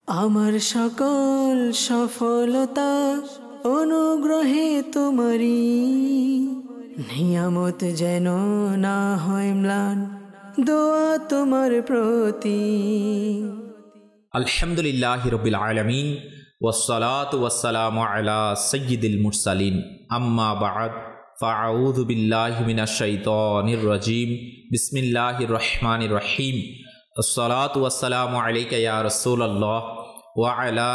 আমার সকল সফলতা অনুগ্রহে তোমারি, নিয়ামত যেন না হয় ম্লান, দোয়া তোমার প্রতি। আলহামদুলিল্লাহি রাব্বিল আলামিন ওয়াসসালাতু ওয়াসসালামু আলা সাইয়্যিদিল মুরসালিন, আম্মা বা'দ, ফাআউযু বিল্লাহি মিনাশ শাইতানির রাজীম। বিসমিল্লাহির রহমানির রহিম। আসসালাতু ওয়াসসালামু আলাইকা ইয়া রাসূলুল্লাহ ওয়া আলা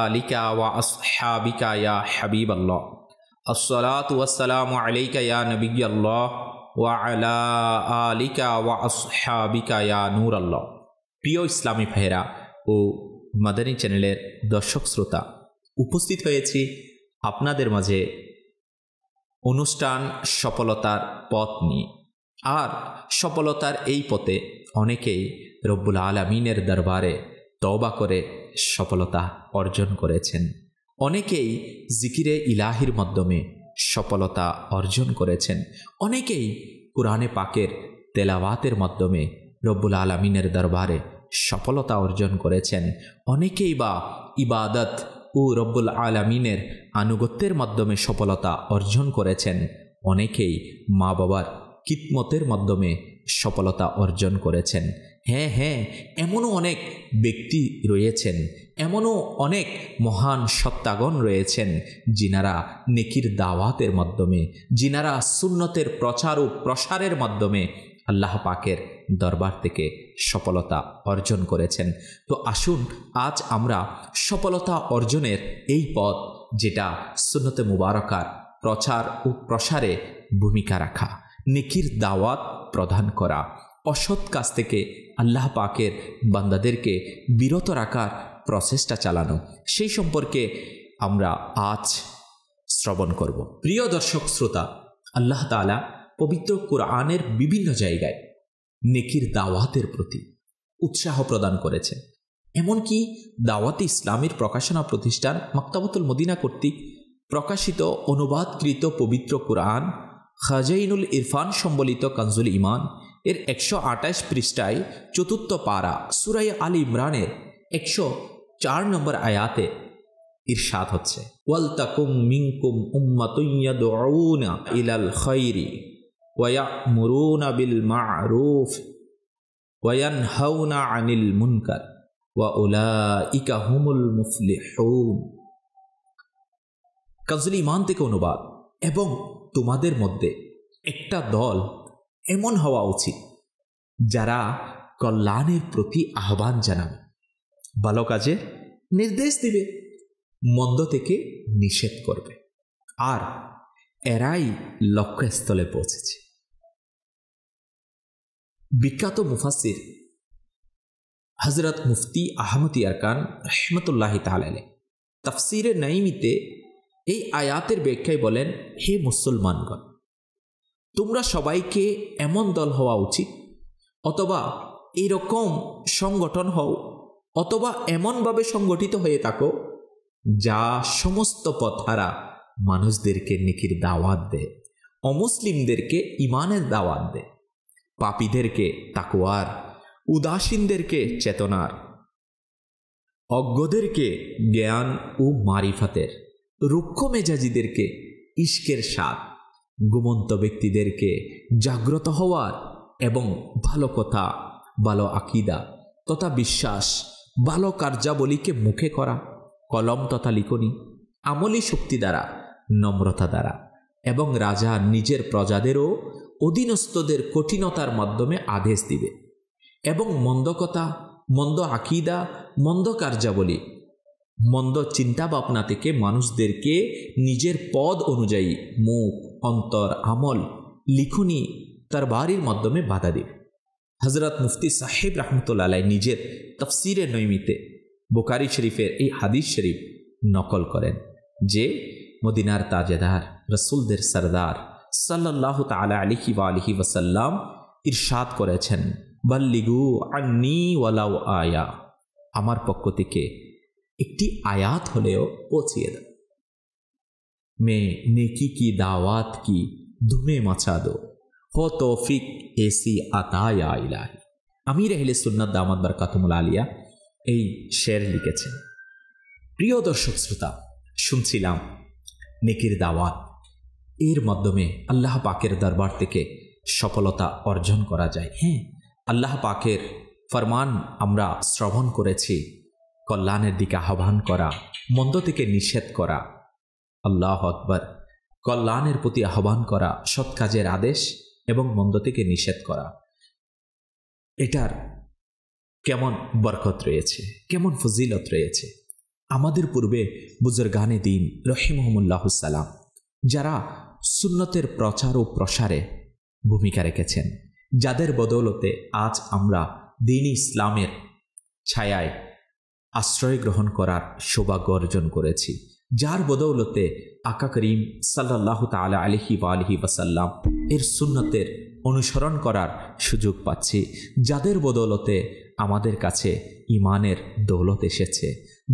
আলিকা ওয়া আসহাবিকা ইয়া হাবিবাল্লাহ। আসসালাতু ওয়াসসালামু আলাইকা ইয়া নবিয়্যাল্লাহ ওয়া আলা আলিকা ওয়া আসহাবিকা ইয়া নূরাল্লাহ। প্রিয় ইসলামী ভাইরা ও মাদানী চ্যানেলের দর্শক শ্রোতা, উপস্থিত হয়েছি আপনাদের মাঝে অনুষ্ঠান সফলতার পথ নিয়ে। আর সফলতার এই পথে অনেকেই রব্বুল আলামিনের দরবারে তওবা করে সফলতা অর্জন করেছেন। অনেকেই জিকিরে ইলাহির মাধ্যমে সফলতা অর্জন করেছেন। অনেকেই কুরআনে পাকের তেলাওয়াতের মাধ্যমে রব্বুল আলামিনের দরবারে সফলতা অর্জন করেছেন। অনেকেই বা ইবাদত ও রব্বুল আলামিনের আনুগত্যের মাধ্যমে সফলতা অর্জন করেছেন। অনেকেই মা বাবার খিদমতের মাধ্যমে সফলতা অর্জন করেছেন। হ্যাঁ, এমনও অনেক ব্যক্তি রয়েছেন, এমনও অনেক মহান সত্তাগণ রয়েছেন যিনারা নেকির দাওয়াতের মাধ্যমে, যিনারা সুন্নতের প্রচার ও প্রসারের মাধ্যমে আল্লাহ পাকের দরবার থেকে সফলতা অর্জন করেছেন। তো আসুন আজ আমরা সফলতা অর্জনের এই পথ, যেটা সুন্নতে মুবারকার প্রচার ও প্রসারে ভূমিকা রাখা, নেকির দাওয়াত প্রদান করা, অসৎ কাজ থেকে আল্লাহ পাকের বান্দাদেরকে বিরত রাখার প্রচেষ্টা চালানো, সেই সম্পর্কে আমরা আজ শ্রবণ করব। প্রিয় দর্শক শ্রোতা, আল্লাহ তাআলা পবিত্র কুরআনের বিভিন্ন জায়গায় নেকির দাওয়াতের প্রতি উৎসাহ প্রদান করেছেন। এমনকি দাওয়াতে ইসলামের প্রকাশনা প্রতিষ্ঠান মাকতাবাতুল মদিনা কর্তৃক প্রকাশিত অনুবাদকৃত পবিত্র কুরআন খাজাইনুল ইরফান সম্বলিত কানজুল ঈমান এর 128 পৃষ্ঠায় 4th পারা সূরা আলে ইমরানের 104 নম্বর আয়াতে ইরশাদ হচ্ছে, ওয়ালতাকুম মিনকুম উম্মাতুন ইয়াদউনা ইলাল খায়রি ওয়া ইয়া'মুরুনা বিল মা'রুফ ওয়া ইয়ানহাউনা আনিল মুনকার ওয়া উলাইকা হুমুল মুফলিহুন। কানজুল ঈমান থেকে অনুবাদ। এবং তোমাদের মধ্যে একটা দল এমন হওয়া উচিত যারা কল্যাণের প্রতি আহ্বান জানাবে, ভালো কাজের নির্দেশ দিবে, মন্দ থেকে নিষেধ করবে, আর এরাই লক্ষ্যস্থলে পৌঁছেছে। বিখ্যাত মুফাসসির হযরত মুফতি আহমদ ইয়ারকান রাহমাতুল্লাহি তাআলা আলাইহি তাফসীরে নাইমিতে এই আয়াতের ব্যাখ্যায় বলেন, হে মুসলমানগণ, তোমরা সবাইকে এমন দল হওয়া উচিত, অথবা এইরকম সংগঠন হও, অথবা এমনভাবে সংগঠিত হয়ে থাকো যা সমস্ত পথহারা মানুষদেরকে নেকির দাওয়াত দেয়, অমুসলিমদেরকে ঈমানের দাওয়াত দেয়, পাপীদেরকে তাকওয়ার, উদাসীনদেরকে চেতনার, অজ্ঞদেরকে জ্ঞান ও মারিফাতের, রুক্ষ মেজাজিদেরকে ইশকের স্বাদ, ঘুমন্ত ব্যক্তিদেরকে জাগ্রত হওয়ার এবং ভালো কথা, ভালো আকীদা তথা বিশ্বাস, ভালো কার্যাবলীকে মুখে করা, কলম তথা লিখনি, আমলি শক্তি দ্বারা, নম্রতা দ্বারা, এবং রাজা নিজের প্রজাদেরও অধীনস্থদের কঠিনতার মাধ্যমে আদেশ দিবে, এবং মন্দ কথা, মন্দ আকীদা, মন্দ কার্যাবলী, মন্দ চিন্তা ভাবনা থেকে মানুষদেরকে নিজের পদ অনুযায়ী মুখ, অন্তর, আমল, লিখনি, তার বাড়ির মাধ্যমে বাধা দিবে। হযরত মুফতি সাহেব রাহমাতুল্লাহ আলাইহি নিজের তাফসীরে নৈমিতে বুখারী শরীফের এই হাদিস শরীফ নকল করেন যে মদিনার তাজেদার, রাসূলদের সরদার সাল্লাল্লাহু তাআলা আলাইহি ওয়া আলিহি ওয়াসাল্লাম ইরশাদ করেছেন, বাল্লিগু আন্নী ওয়ালাউ আয়া, আমার পক্ষ থেকে একটি আয়াত হলেও পৌঁছিয়ে দাও। मैं नेकी की दावत की धुमें मचा दो, हो तौफीक ऐसी अता या इलाही। अमीर अहले सुन्नत दामत बरकातुहुल आलिया এই শের লিখেছেন। প্রিয় দর্শক শ্রোতা, শুনছিলাম নেকির দাওয়াত, এর মাধ্যমে আল্লাহ পাকের দরবার থেকে সফলতা অর্জন করা যায়। হ্যাঁ, আল্লাহ পাকের ফরমান আমরা শ্রবণ করেছি, কল্যাণের দিকে আহ্বান করা, মন্দ থেকে নিষেধ করা। আল্লাহ আকবার। কল্যাণের প্রতি আহ্বান করা, সৎ কাজের আদেশ এবং মন্দ থেকে নিষেধ করা, এটার কেমন বরকত রয়েছে, কেমন ফজিলত রয়েছে। আমাদের পূর্বে বুজুর্গানে দিন রহিমহুমুল্লাহুস সালাম যারা সুন্নতের প্রচার ও প্রসারে ভূমিকা রেখেছেন, যাদের বদৌলতে আজ আমরা দ্বীন ইসলামের ছায়ায় আশ্রয় গ্রহণ করার সৌভাগ্য অর্জন করেছি, যার বদৌলতে আকা করিম সাল্লাল্লাহু তাআলা আলাইহি ওয়া আলিহি ওয়াসাল্লাম এর সুন্নতের অনুসরণ করার সুযোগ পাচ্ছি, যাদের বদৌলতে আমাদের কাছে ইমানের দৌলত এসেছে,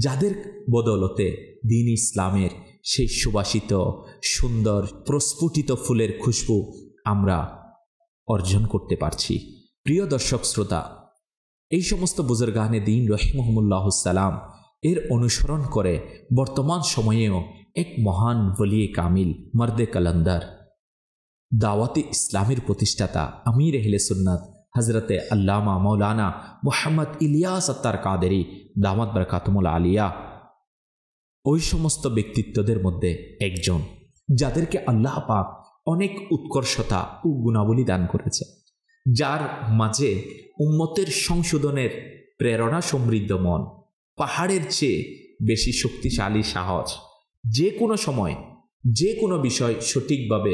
যাদের বদৌলতে দ্বীন ইসলামের সেই সুবাসিত সুন্দর প্রস্ফুটিত ফুলের খুশবু আমরা অর্জন করতে পারছি। প্রিয় দর্শক শ্রোতা, এই সমস্ত বুজুর্গানে দ্বীন রহিমহুমুল্লাহুস সালাম এর অনুসরণ করে বর্তমান সময়েও এক মহান ওলি কামিল মর্দে কালান্দার দাওয়াতে ইসলামের প্রতিষ্ঠাতা আমির আহলে সুন্নাত হজরতে আল্লামা মৌলানা মুহাম্মদ ইলিয়াস আত্তার কাদেরী দামাত বরকাতুল আলিয়া ওই সমস্ত ব্যক্তিত্বদের মধ্যে একজন, যাদেরকে আল্লাহ পাক অনেক উৎকর্ষতা ও গুণাবলী দান করেছে, যার মাঝে উম্মতের সংশোধনের প্রেরণা সমৃদ্ধ মন, পাহাড়ের চেয়ে বেশি শক্তিশালী সাহস, যে কোনো সময় যে কোনো বিষয় সঠিকভাবে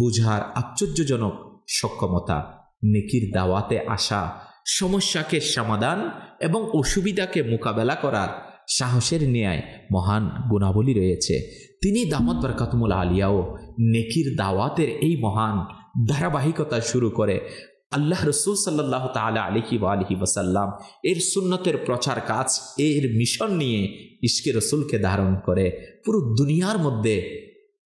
বুঝার আশ্চর্যজনক সক্ষমতা, নেকির দাওয়াতে আসা, সমস্যাকে সমাধান এবং অসুবিধাকে মোকাবেলা করার সাহসের ন্যায় মহান গুণাবলী রয়েছে। তিনি দামাত বরকাতুল আলিয়াও নেকির দাওয়াতের এই মহান ধারাবাহিকতা শুরু করে আল্লাহ রসুল সাল্লাল্লাহু তাআলা আলাইহি ওয়া আলিহি ওয়াসাল্লাম এর সুন্নতের প্রচার কাজ, এর মিশন নিয়ে ইশকে রসুলকে ধারণ করে পুরো দুনিয়ার মধ্যে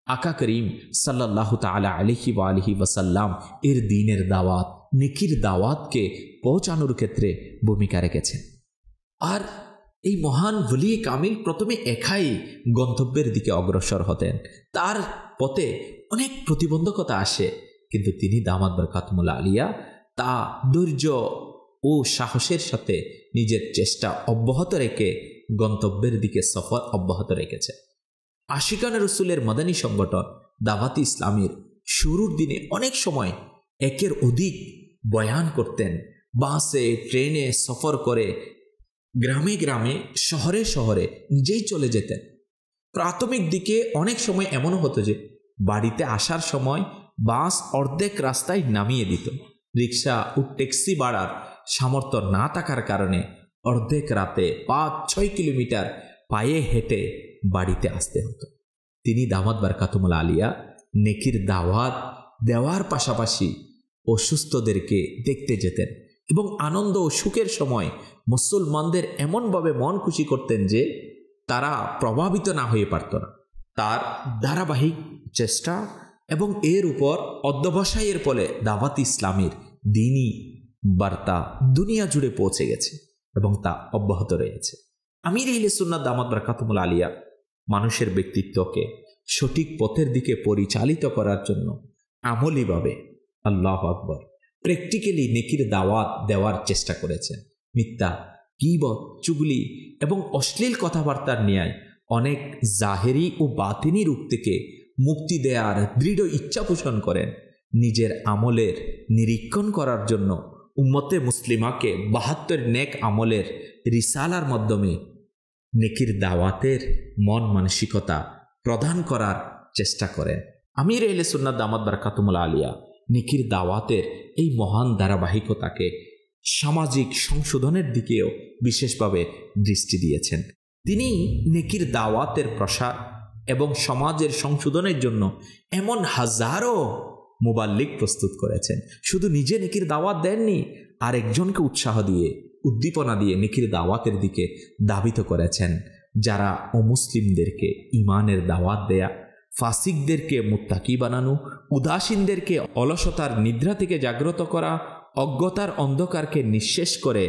আকা করিম সাল্লাল্লাহু তাআলা আলাইহি ওয়া আলিহি ওয়াসাল্লাম এর দ্বীনের দাওয়াত, নেকির দাওয়াতকে পৌঁছানোর ক্ষেত্রে ভূমিকা রেখেছেন। আর এই মহান ওলি কামিল প্রথমে একাই গন্তব্যের দিকে অগ্রসর হতেন, তার পথে অনেক প্রতিবন্ধকতা আসে, কিন্তু তিনি দামাত বরকাতুল আলিয়া তা ধৈর্য ও সাহসের সাথে নিজের চেষ্টা অব্যাহত রেখে গন্তব্যের দিকে সফর অব্যাহত রেখেছে। আশিকানে রসুলের মাদানী সংগঠন দাওয়াতে ইসলামের শুরুর দিনে অনেক সময় একের অধিক বয়ান করতেন, বাসে ট্রেনে সফর করে গ্রামে গ্রামে শহরে শহরে নিজেই চলে যেতেন। প্রাথমিক দিকে অনেক সময় এমনও হতো যে বাড়িতে আসার সময় বাস অর্ধেক রাস্তায় নামিয়ে দিত। রিক্সা ও ট্যাক্সি ভাড়ার সামর্থ্য না থাকার কারণে অর্ধেক রাতে 5-6 কিলোমিটার পায়ে হেঁটে বাড়িতে আসতে হতো। তিনি দামাত বরকাতুল আলিয়া নেকির দাওয়াত দেওয়ার পাশাপাশি অসুস্থদেরকে দেখতে যেতেন এবং আনন্দ ও সুখের সময় মুসলমানদের এমনভাবে মন খুশি করতেন যে তারা প্রভাবিত না হয়ে পারত না। তার ধারাবাহিক চেষ্টা এবং এর উপর অধ্যবসায়ের ফলে দাওয়াত ইসলামের দ্বীনি বার্তা দুনিয়া জুড়ে পৌঁছে গেছে এবং তা অব্যাহত রয়েছে। আমির আহলে সুন্নাত দামাত বরকাতুল আলিয়া মানুষের ব্যক্তিত্বকে সঠিক পথের দিকে পরিচালিত করার জন্য আমলীভাবে, আল্লাহু আকবার, প্র্যাকটিক্যালি নেকির দাওয়াত দেওয়ার চেষ্টা করেছেন। মিথ্যা, গীবত, চুগলি এবং অশ্লীল কথাবার্তার ন্যায় অনেক জাহেরি ও বাতিনি রূপ থেকে মুক্তি দেওয়ার দৃঢ় ইচ্ছা পোষণ করেন। নিজের আমলের নিরীক্ষণ করার জন্য উম্মতে মুসলিমাকে 72 নেক আমলের রিসালার মাধ্যমে নেকির দাওয়াতের মন মানসিকতা প্রদান করার চেষ্টা করেন। আমির আহলে সুন্নাত দামাত বরকাতুল আলিয়া নেকির দাওয়াতের এই মহান ধারাবাহিকতাকে সামাজিক সংশোধনের দিকেও বিশেষভাবে দৃষ্টি দিয়েছেন। তিনি নেকির দাওয়াতের প্রসার এবং সমাজের সংশোধনের জন্য এমন হাজারো মুবাল্লিগ প্রস্তুত করেছেন। শুধু নিজে নেকির দাওয়াত দেননি, আরেকজনকে উৎসাহ দিয়ে, উদ্দীপনা দিয়ে নেকির দাওয়াতের দিকে ধাবিত করেছেন। যারা অমুসলিমদেরকে ইমানের দাওয়াত দেয়া, ফাসিকদেরকে মুত্তাকি বানানো, উদাসীনদেরকে অলসতার নিদ্রা থেকে জাগ্রত করা, অজ্ঞতার অন্ধকারকে নিঃশেষ করে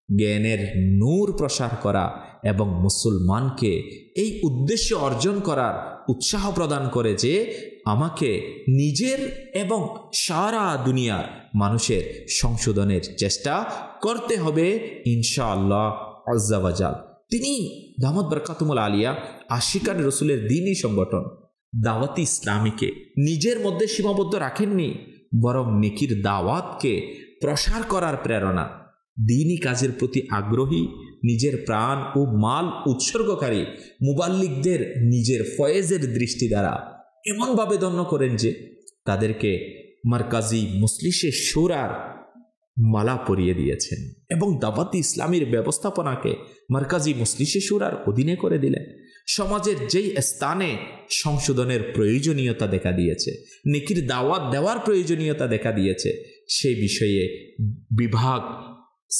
জ্ঞানের নূর প্রসার করা এবং মুসলমানকে এই উদ্দেশ্য অর্জন করার উৎসাহ প্রদান করে যে আমাকে নিজের এবং সারা দুনিয়ার মানুষের সংশোধনের চেষ্টা করতে হবে ইনশাআল্লাহ আজ্জা ওয়া জাল। তিনি দামাত বরকাতুল আলিয়া আশিকান রসুলের দ্বীনি সংগঠন দাওয়াতি ইসলামীকে নিজের মধ্যে সীমাবদ্ধ রাখেননি, বরং নেকির দাওয়াতকে প্রসার করার প্রেরণা, দ্বীনি কাজের প্রতি আগ্রহী, নিজের প্রাণ ও মাল উৎসর্গকারী মুবাল্লিগদের নিজের ফয়েজের দৃষ্টি দ্বারা এমনভাবে ধন্য করেন যে তাদেরকে মারকাজি মজলিসে শুরার মালা পরিয়ে দিয়েছেন এবং দাওয়াতি ইসলামীর ব্যবস্থাপনাকে মারকাজি মজলিসে শুরার অধীনে করে দিলেন। সমাজের যেই স্থানে সংশোধনের প্রয়োজনীয়তা দেখা দিয়েছে, নেকির দাওয়াত দেওয়ার প্রয়োজনীয়তা দেখা দিয়েছে, সেই বিষয়ে বিভাগ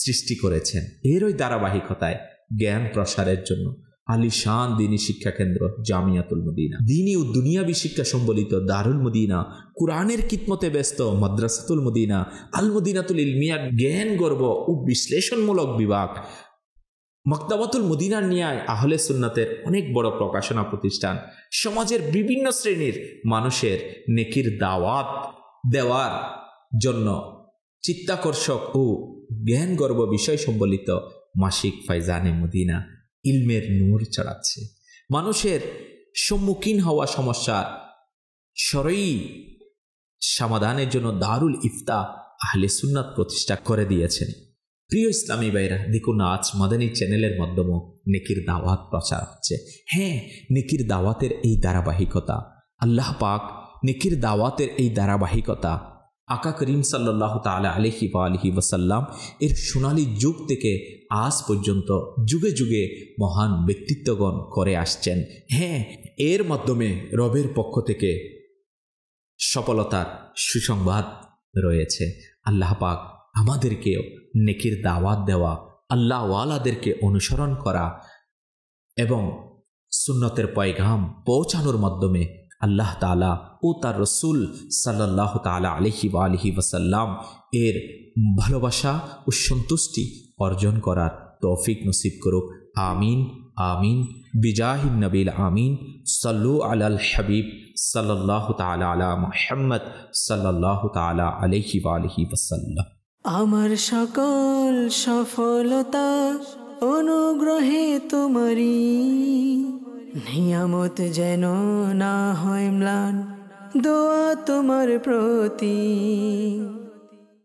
সৃষ্টি করেছেন। এরই ধারাবাহিকতায় জ্ঞান প্রসারের জন্য আলিশান দ্বীনি শিক্ষা কেন্দ্র জামিয়াতুল মদিনা, দ্বীনি ও দুনিয়াবী শিক্ষা সম্বলিত দারুল মদিনা, কুরআনের খিদমতে ব্যস্ত মাদ্রাসাতুল মদিনা, আল মদিনাতুল ইলমিয়া জ্ঞান গর্ব ও বিশ্লেষণমূলক বিভাগ, মক্তবাতুল মদিনার ন্যায় আহলে সুন্নাতের অনেক বড় প্রকাশনা প্রতিষ্ঠান, সমাজের বিভিন্ন শ্রেণীর মানুষের নেকির দাওয়াত দেওয়ার জন্য চিত্তাকর্ষক ও জ্ঞান গর্ব বিষয় সম্বলিত মাসিক ফাইজানে মদিনা ইলমের নূর চড়াচ্ছে। মানুষের সম্মুখীন হওয়া সমস্যার সরই সমাধানের জন্য দারুল ইফতা আহলে সুন্নাত প্রতিষ্ঠা করে দিয়েছেন। প্রিয় ইসলামী ভাইরা, দেখুন আজ মাদানী চ্যানেলের মাধ্যমে নেকির দাওয়াত প্রচার হচ্ছে। হ্যাঁ, নেকির দাওয়াতের এই ধারাবাহিকতা, আল্লাহ পাক নেকির দাওয়াতের এই ধারাবাহিকতা আকা করিম সাল্লাল্লাহু তাআলা আলাইহি ওয়া আলিহি ওয়াসাল্লাম এর সোনালী যুগ থেকে আজ পর্যন্ত যুগে যুগে মহান ব্যক্তিত্বগণ করে আসছেন। হ্যাঁ, এর মাধ্যমে রবের পক্ষ থেকে সফলতার সুসংবাদ রয়েছে। আল্লাহ পাক আমাদেরকেও নেকির দাওয়াত দেওয়া, আল্লাহ ওয়ালাদেরকে অনুসরণ করা এবং সুন্নতের পয়গাম পৌঁছানোর মাধ্যমে আল্লাহ তাআলা ও তার রসুল সাল্লাল্লাহু তাআলা আলাইহি ওয়া আলিহি ওয়াসাল্লাম এর ভালোবাসা ও সন্তুষ্টি অর্জন করার তৌফিক নসিব করুক। আমিন আমিন বিজাহিন নবীল আমিন। সাল্লু আলাল হাবিব সাল্লাল্লাহু তাআলা আলা মুহাম্মদ সাল্লাল্লাহু তাআলা আলাইহি ওয়া আলিহি ওয়াসাল্লাম। আমার সকল সফলতা অনুগ্রহে তোমারি, নিয়ামত যেন না হয় ম্লান, দোয়া তোমার প্রতি।